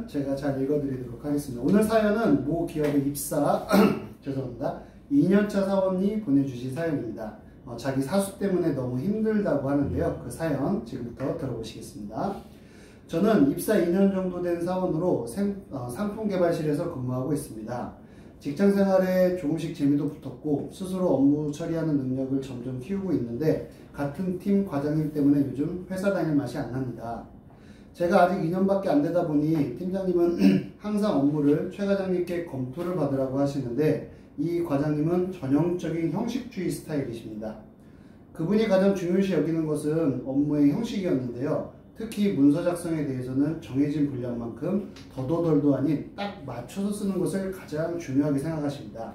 제가 잘 읽어드리도록 하겠습니다. 오늘 사연은 모 기업의 입사 죄송합니다. 2년차 사원이 보내주신 사연입니다. 자기 사수 때문에 너무 힘들다고 하는데요. 그 사연 지금부터 들어보시겠습니다. 저는 입사 2년 정도 된 사원으로 상품개발실에서 근무하고 있습니다. 직장생활에 조금씩 재미도 붙었고 스스로 업무 처리하는 능력을 점점 키우고 있는데 같은 팀 과장님 때문에 요즘 회사 다닐 맛이 안 납니다. 제가 아직 2년밖에 안 되다 보니 팀장님은 항상 업무를 최 과장님께 검토를 받으라고 하시는데 이 과장님은 전형적인 형식주의 스타일이십니다. 그분이 가장 중요시 여기는 것은 업무의 형식이었는데요. 특히 문서 작성에 대해서는 정해진 분량만큼 더도덜도 아닌 딱 맞춰서 쓰는 것을 가장 중요하게 생각하십니다.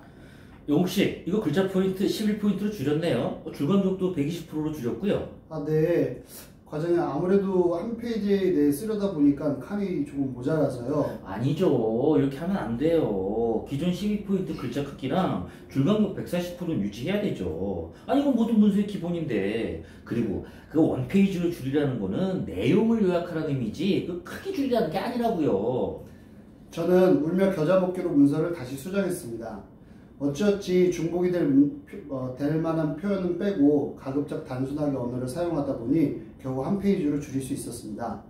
영욱씨, 이거 글자 포인트 11포인트로 줄였네요. 줄감독도 120%로 줄였고요. 네. 과장님, 아무래도 한 페이지에 대해 쓰려다 보니까 칸이 조금 모자라서요. 아니죠. 이렇게 하면 안 돼요. 기존 12포인트 글자 크기랑 줄감독 140%는 유지해야 되죠. 아니, 이건 모든 문서의 기본인데. 그리고 그 원페이지로 줄이라는 거는 내용을 요약하라는 의미지 그 크기 줄이라는 게 아니라고요. 저는 울며 겨자 먹기로 문서를 다시 수정했습니다. 어찌어찌 중복이 될 만한 표현은 빼고 가급적 단순하게 언어를 사용하다 보니 겨우 한 페이지로 줄일 수 있었습니다.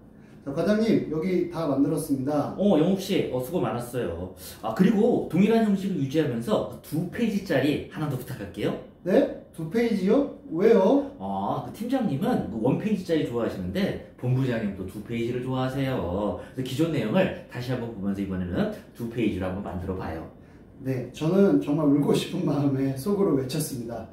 자, 과장님, 여기 다 만들었습니다. 영욱씨, 수고 많았어요. 그리고 동일한 형식을 유지하면서 2페이지짜리 하나 더 부탁할게요. 네? 2페이지요? 왜요? 그 팀장님은 1페이지짜리 좋아하시는데 본부장님도 2페이지를 좋아하세요. 그래서 기존 내용을 다시 한번 보면서 이번에는 2페이지로 한번 만들어 봐요. 네, 저는 정말 울고 싶은 마음에 속으로 외쳤습니다.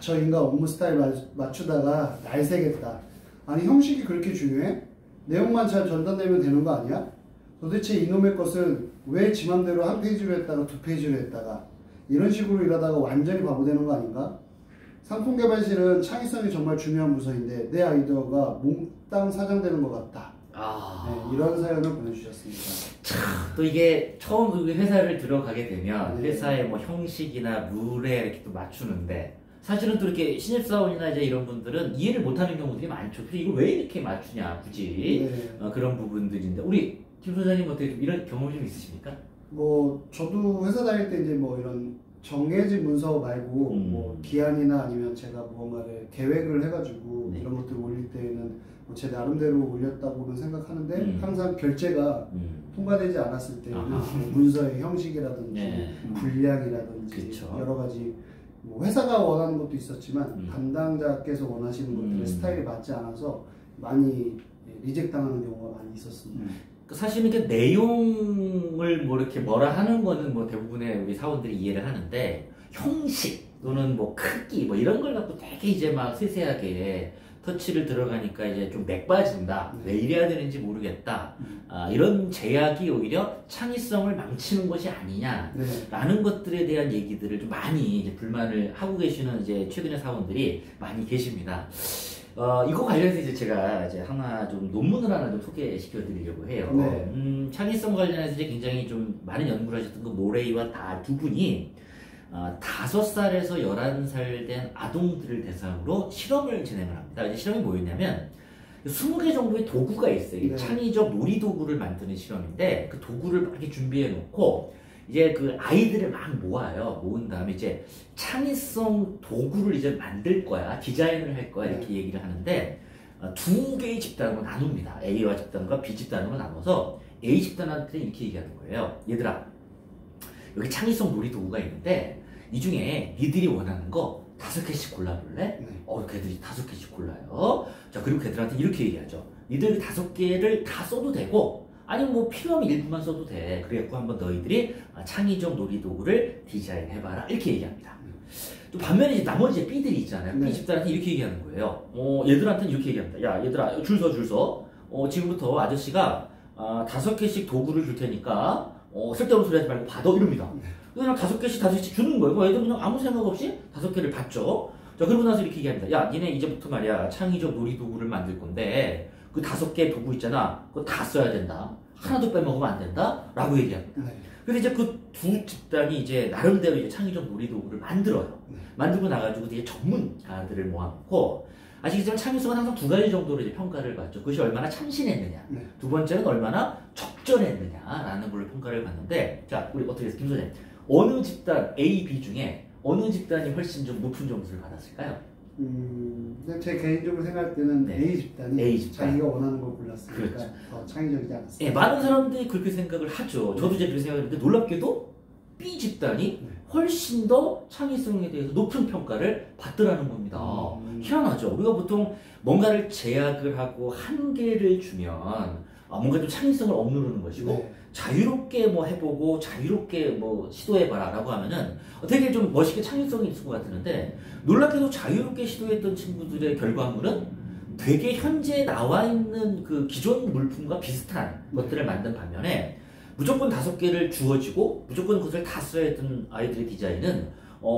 저 인간 업무 스타일 맞추다가 날 새겠다. 아니, 형식이 그렇게 중요해? 내용만 잘 전달되면 되는 거 아니야? 도대체 이놈의 것을 왜 지 맘대로 한 페이지로 했다가 2페이지로 했다가 이런 식으로 일하다가 완전히 바보 되는 거 아닌가? 상품개발실은 창의성이 정말 중요한 부서인데 내 아이디어가 몽땅 사장되는 것 같다. 네, 이런 사연을 보내주셨습니다. 또 이게 처음 회사를 들어가게 되면 네. 회사의 뭐 형식이나 룰에 이렇게 또 맞추는데 사실은 또 이렇게 신입사원이나 이제 이런 분들은 이해를 못하는 경우들이 많죠. 그래서 이걸 왜 이렇게 맞추냐 굳이 네. 그런 부분들인데 우리 김 소장님 어떻게 좀 이런 경험이 좀 있으십니까? 저도 회사 다닐 때 이제 이런 정해진 문서 말고 기한이나 아니면 제가 무언가를 계획을 해가지고 네. 이런 것들을 올릴 때에는 제 나름대로 올렸다고는 생각하는데 항상 결제가 통과되지 않았을 때는 문서의 형식이라든지 네. 분량이라든지 그쵸. 여러 가지 회사가 원하는 것도 있었지만 담당자께서 원하시는 것들의 스타일이 맞지 않아서 많이 리젝 당하는 경우가 많이 있었습니다. 사실은 이렇게 내용을 이렇게 뭐라 하는 거는 대부분의 우리 사원들이 이해를 하는데 형식 또는 크기 이런 걸 갖고 되게 이제 막 세세하게 터치를 들어가니까 이제 좀 맥 빠진다. 왜 이래야 되는지 모르겠다. 이런 제약이 오히려 창의성을 망치는 것이 아니냐라는 것들에 대한 얘기들을 좀 많이 이제 불만을 하고 계시는 이제 최근의 사원들이 많이 계십니다. 이거 관련해서 이제 제가 이제 하나 좀 논문을 하나 좀 소개시켜 드리려고 해요. 네. 창의성 관련해서 이제 굉장히 좀 많은 연구를 하셨던 그 모레이와 다 두 분이 5살에서 11살 된 아동들을 대상으로 실험을 진행을 합니다. 이제 실험이 뭐였냐면 20개 정도의 도구가 있어요. 네. 창의적 놀이도구를 만드는 실험인데 그 도구를 막 이렇게 준비해 놓고 이제 그 아이들을 막 모아요. 모은 다음에 이제 창의성 도구를 이제 만들 거야. 디자인을 할 거야. 이렇게 얘기를 하는데 2개의 집단으로 나눕니다. A와 집단과 B 집단으로 나눠서 A 집단한테 이렇게 얘기하는 거예요. 얘들아, 여기 창의성 놀이도구가 있는데 이 중에 니들이 원하는 거 5개씩 골라볼래? 네. 걔들이 5개씩 골라요. 자, 그리고 걔들한테 이렇게 얘기하죠. 니들 5개를 다 써도 되고 아니면 필요하면 일부만 써도 돼. 그래갖고 한번 너희들이 창의적 놀이도구를 디자인해봐라. 이렇게 얘기합니다. 또 반면에 이제 나머지 B들이 있잖아요. 네. B 집단한테 이렇게 얘기하는 거예요. 얘들한테는 이렇게 얘기합니다. 야, 얘들아, 줄 서. 지금부터 아저씨가 5개씩 도구를 줄 테니까 쓸데없는 소리 하지 말고 받아. 이럽니다. 그냥 5개씩 주는 거예요. 애들 그냥 아무 생각 없이 5개를 받죠. 자, 그러고 나서 이렇게 얘기합니다. 야, 니네 이제부터 말이야, 창의적 놀이도구를 만들 건데, 그 5개 도구 있잖아. 그거 다 써야 된다. 하나도 빼먹으면 안 된다. 라고 얘기합니다. 네. 그래서 이제 그 두 집단이 이제 나름대로 이제 창의적 놀이도구를 만들어요. 네. 만들고 나가지고 되게 전문가들을 모아놓고, 아시겠지만 창의성은 항상 두 가지 정도로 이제 평가를 받죠. 그것이 얼마나 참신했느냐. 네. 두 번째는 얼마나 적절했느냐라는 걸로 평가를 받는데, 자, 우리 어떻게 해서 김 소장님, 어느 집단 A, B 중에 어느 집단이 훨씬 좀 높은 점수를 받았을까요? 근데 제 개인적으로 생각할 때는 네. A 집단이 A 집단. 자기가 원하는 걸 골랐으니까 그렇죠. 더 창의적이지 않았을까. 예, 많은 사람들이 그렇게 생각을 하죠. 저도 이제 그렇게 생각을 했는데 놀랍게도 B 집단이 네. 훨씬 더 창의성에 대해서 높은 평가를 받더라는 겁니다. 희한하죠. 우리가 보통 뭔가를 제약을 하고 한계를 주면 뭔가 좀 창의성을 억누르는 것이고 네. 자유롭게 뭐 해보고 자유롭게 뭐 시도해봐라 라고 하면은 되게 좀 멋있게 창의성이 있을 것 같았는데, 놀랍게도 자유롭게 시도했던 친구들의 결과물은 되게 현재 나와 있는 그 기존 물품과 비슷한 것들을 만든 반면에 무조건 5개를 주어지고 무조건 그것을 다 써야 했던 아이들의 디자인은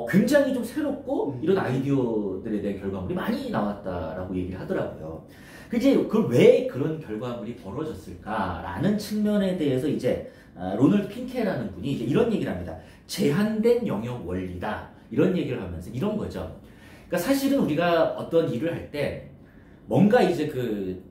굉장히 좀 새롭고 이런 아이디어들에 대한 결과물이 많이 나왔다라고 얘기를 하더라고요. 이제 왜 그런 결과물이 벌어졌을까라는 측면에 대해서 이제 로널드 핑케라는 분이 이제 이런 얘기를 합니다. 제한된 영역 원리다, 이런 얘기를 하면서 이런 거죠. 그러니까 사실은 우리가 어떤 일을 할 때 뭔가 이제 그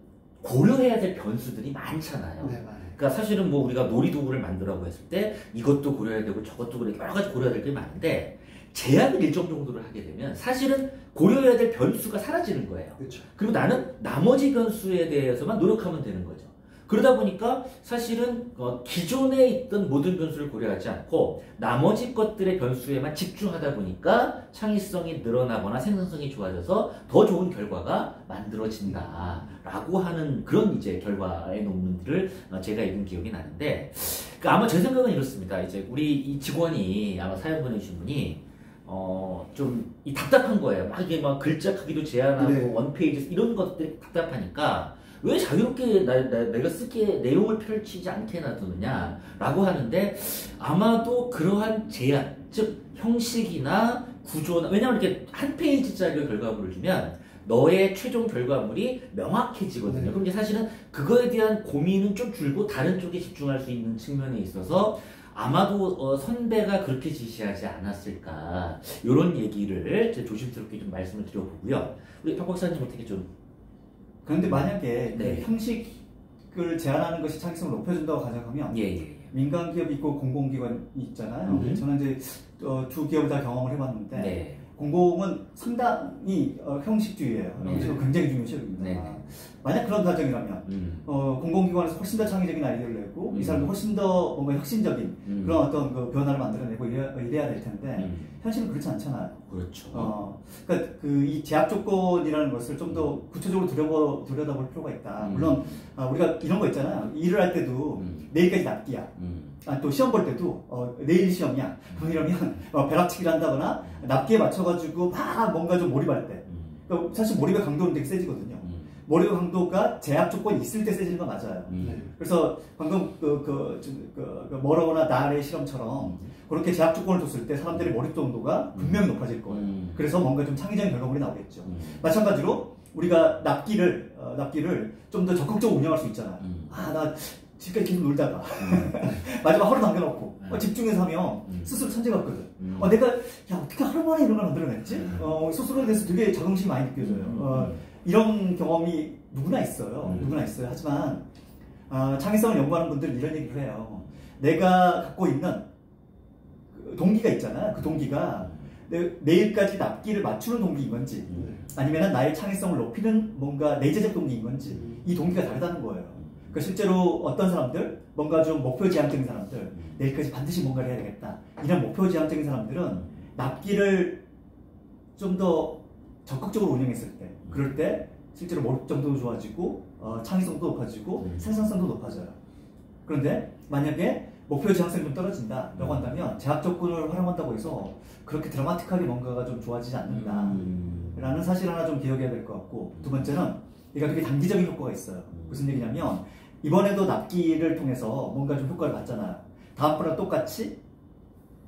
고려해야 될 변수들이 많잖아요. 네, 맞아요. 그러니까 사실은 뭐 우리가 놀이도구를 만들라고 했을 때 이것도 고려해야 되고 저것도 고려해야 되고 여러 가지 고려해야 될 게 많은데, 제약을 일정 정도를 하게 되면 사실은 고려해야 될 변수가 사라지는 거예요. 그렇죠. 그리고 나는 나머지 변수에 대해서만 노력하면 되는 거죠. 그러다 보니까 사실은 기존에 있던 모든 변수를 고려하지 않고 나머지 것들의 변수에만 집중하다 보니까 창의성이 늘어나거나 생산성이 좋아져서 더 좋은 결과가 만들어진다라고 하는 그런 이제 결과의 논문들을 제가 읽은 기억이 나는데, 아마 제 생각은 이렇습니다. 이제 우리 이 직원이 아마 사연 보내주신 분이 좀 답답한 거예요. 막 이게 막 글자 크기도 제한하고 네. 원페이지 이런 것들이 답답하니까 왜 자유롭게 내가 쓰기에 내용을 펼치지 않게 놔두느냐 라고 하는데, 아마도 그러한 제한, 즉 형식이나 구조나, 왜냐하면 이렇게 한 페이지짜리 결과물을 주면 너의 최종 결과물이 명확해지거든요. 네. 그럼 이제 사실은 그거에 대한 고민은 좀 줄고 다른 쪽에 집중할 수 있는 측면에 있어서 아마도 선배가 그렇게 지시하지 않았을까, 이런 얘기를 조심스럽게 좀 말씀을 드려보고요. 우리 박 박사님 어떻게 좀. 그런데 만약에 네. 그 형식을 제한하는 것이 창의성을 높여준다고 가정하면 예. 민간 기업이 있고 공공기관이 있잖아요. 저는 이제 두 기업을 다 경험을 해봤는데 네. 공공은 상당히 형식주의예요. 네. 형식은 굉장히 중요한 시험입니다. 네. 만약 그런 가정이라면 공공기관에서 훨씬 더 창의적인 아이디어를 내고 이 사람도 훨씬 더 뭔가 혁신적인 그런 어떤 그 변화를 만들어내고 이래야 될 텐데 현실은 그렇지 않잖아요. 그렇죠. 그러니까 이 제약 조건이라는 것을 좀 더 구체적으로 들여다볼 필요가 있다. 물론 우리가 이런 거 있잖아요. 일을 할 때도 내일까지 납기야. 또 시험 볼 때도 내일 시험이야. 이러면 벼락치기를 한다거나 납기에 맞춰가지고 막 뭔가 좀 몰입할 때. 그러니까 사실 몰입의 강도는 되게 세지거든요. 몰입의 강도가 제약 조건이 있을 때 세지는 건 맞아요. 그래서 방금 머러거나 나의 실험처럼 그렇게 제약 조건을 뒀을 때 사람들의 몰입 정도가 분명히 높아질 거예요. 그래서 뭔가 좀 창의적인 결과물이 나오겠죠. 마찬가지로 우리가 납기를 좀 더 적극적으로 운영할 수 있잖아요. 나 지금까지 계속 놀다가 마지막 하루 남겨놓고 집중해서 하면 스스로 천재 같거든. 내가 어떻게 하루 만에 이런 걸 만들어냈지? 스스로에 대해서 되게 자긍심이 많이 느껴져요. 이런 경험이 누구나 있어요. 하지만 창의성을 연구하는 분들은 이런 얘기를 해요. 내가 갖고 있는 동기가 있잖아요. 그 동기가 내일까지 납기를 맞추는 동기인 건지 아니면 나의 창의성을 높이는 뭔가 내재적 동기인 건지, 이 동기가 다르다는 거예요. 그러니까 실제로 어떤 사람들, 뭔가 좀 목표 지향적인 사람들, 내일까지 반드시 뭔가를 해야 되겠다, 이런 목표 지향적인 사람들은 납기를 좀 더 적극적으로 운영했을 때, 그럴 때 실제로 몰입 정도도 좋아지고 창의성도 높아지고 생산성도 높아져요. 그런데 만약에 목표 지향성이 좀 떨어진다라고 한다면 제약 조건을 활용한다고 해서 그렇게 드라마틱하게 뭔가가 좀 좋아지지 않는다라는 사실 하나 좀 기억해야 될 것 같고, 두 번째는 얘가 되게 단기적인 효과가 있어요. 무슨 얘기냐면 이번에도 납기를 통해서 뭔가 좀 효과를 봤잖아요. 다음번에 똑같이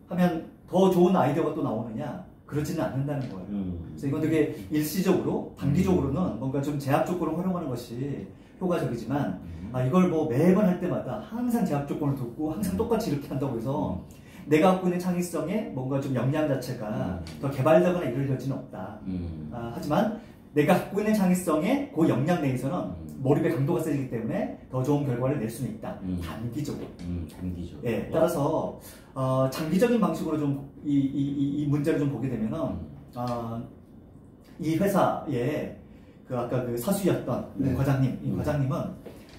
하면 더 좋은 아이디어가 또 나오느냐? 그렇지는 않는다는 거예요. 그래서 이건 되게 일시적으로, 단기적으로는 뭔가 좀 제약 조건을 활용하는 것이 효과적이지만 이걸 뭐 매번 할 때마다 항상 제약 조건을 두고 항상 똑같이 이렇게 한다고 해서 내가 갖고 있는 창의성에 뭔가 좀 역량 자체가 더 개발되거나 이럴 여지는 없다. 하지만 내가 갖고 있는 창의성의 그 역량 내에서는 몰입의 강도가 세지기 때문에 더 좋은 결과를 낼 수는 있다. 단기적으로. 단기적으로. 예, 따라서 장기적인 방식으로 좀 이 문제를 좀 보게 되면은 이 회사의 그 아까 그 사수였던 네. 과장님, 이 과장님은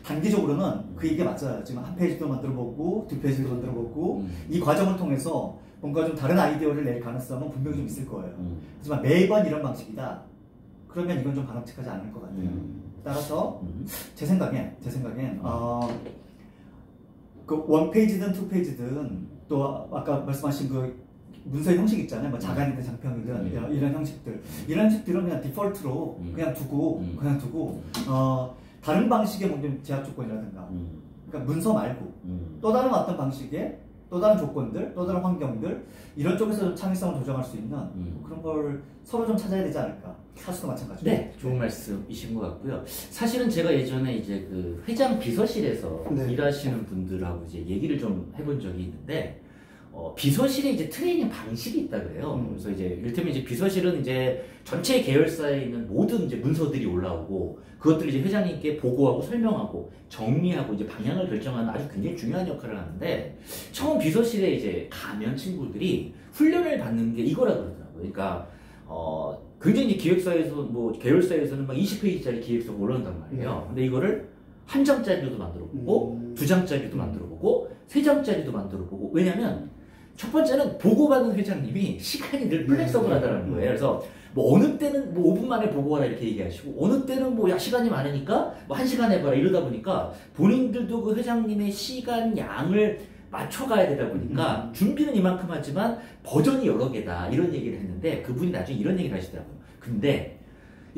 단기적으로는 그 얘기 맞아요. 지금 한 페이지도 만들어보고 두 페이지도 만들어보고 이 과정을 통해서 뭔가 좀 다른 아이디어를 낼 가능성은 분명히 좀 있을 거예요. 하지만 매번 이런 방식이다. 그러면 이건 좀 바람직하지 않을 것 같아요. 따라서 제 생각엔 그 원 페이지든 투 페이지든 또 아까 말씀하신 그 문서의 형식 있잖아요. 뭐 자간이든 장평이든 이런 형식들. 이런 형식들은 그냥 디폴트로 그냥 두고 다른 방식의 뭐 제약 조건이라든가 그러니까 문서 말고 또 다른 어떤 방식의 또 다른 조건들, 또 다른 환경들 이런 쪽에서 좀 창의성을 조정할 수 있는 그런 걸 서로 좀 찾아야 되지 않을까. 사수도 마찬가지고. 네, 좋은 말씀이신 것 같고요. 사실은 제가 예전에 이제 그 회장 비서실에서 네. 일하시는 분들하고 이제 얘기를 좀 해본 적이 있는데, 비서실에 이제 트레이닝 방식이 있다 그래요. 그래서 이제 이를테면 이제 비서실은 이제 전체 계열사에 있는 모든 이제 문서들이 올라오고 그것들을 이제 회장님께 보고하고 설명하고 정리하고 이제 방향을 결정하는 아주 굉장히 중요한 역할을 하는데, 처음 비서실에 이제 가면 친구들이 훈련을 받는 게 이거라 그러더라고요. 그러니까 굉장히 이제 기획사에서 뭐 계열사에서는 막 20페이지짜리 기획서가 올라온단 말이에요. 근데 이거를 한 장짜리도 만들어보고 두 장짜리도 만들어보고 세 장짜리도 만들어보고. 왜냐면 첫 번째는 보고받은 회장님이 시간이 늘 플렉서블하다는 거예요. 그래서 뭐 어느 때는 뭐 5분 만에 보고하라 이렇게 얘기하시고 어느 때는 뭐 야 시간이 많으니까 뭐 1시간 해봐라 이러다 보니까 본인들도 그 회장님의 시간 양을 맞춰가야 되다 보니까 준비는 이만큼 하지만 버전이 여러 개다 이런 얘기를 했는데, 그분이 나중에 이런 얘기를 하시더라고요. 근데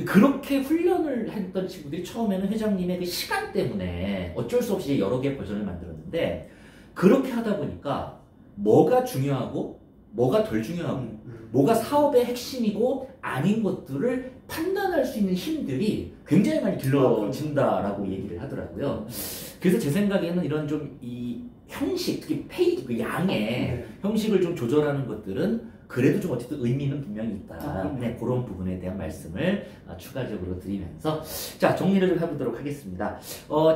그렇게 훈련을 했던 친구들이 처음에는 회장님의 그 시간 때문에 어쩔 수 없이 여러 개의 버전을 만들었는데, 그렇게 하다 보니까 뭐가 중요하고 뭐가 덜 중요하고 뭐가 사업의 핵심이고 아닌 것들을 판단할 수 있는 힘들이 굉장히 많이 길러진다라고 얘기를 하더라고요. 그래서 제 생각에는 이런 좀 이 형식, 특히 페이지, 그 양의 형식을 좀 조절하는 것들은 그래도 좀 어쨌든 의미는 분명히 있다. 네, 그런 부분에 대한 말씀을 추가적으로 드리면서 자, 정리를 좀 해보도록 하겠습니다.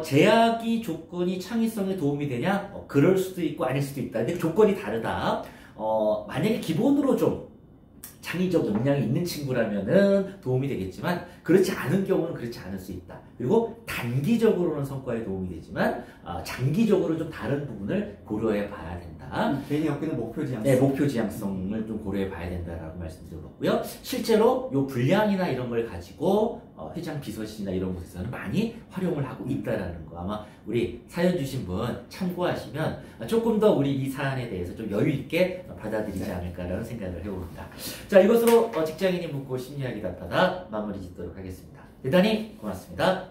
제약이 조건이 창의성에 도움이 되냐? 그럴 수도 있고 아닐 수도 있다. 근데 조건이 다르다. 만약에 기본으로 좀 창의적 역량이 있는 친구라면은 도움이 되겠지만, 그렇지 않은 경우는 그렇지 않을 수 있다. 그리고 단기적으로는 성과에 도움이 되지만 장기적으로 좀 다른 부분을 고려해 봐야 된다. 개인이 갖고 있는 목표 지향성. 네, 목표 지향성을 좀 고려해 봐야 된다라고 말씀드렸고요. 실제로 요 분량이나 이런 걸 가지고 회장 비서실이나 이런 곳에서는 많이 활용을 하고 있다라는 거, 아마 우리 사연 주신 분 참고하시면 조금 더 우리 이 사안에 대해서 좀 여유 있게 받아들이지 않을까라는 생각을 해봅니다. 자, 이것으로 직장인이 묻고 심리학이 답하다 마무리 짓도록 하겠습니다. 대단히 고맙습니다.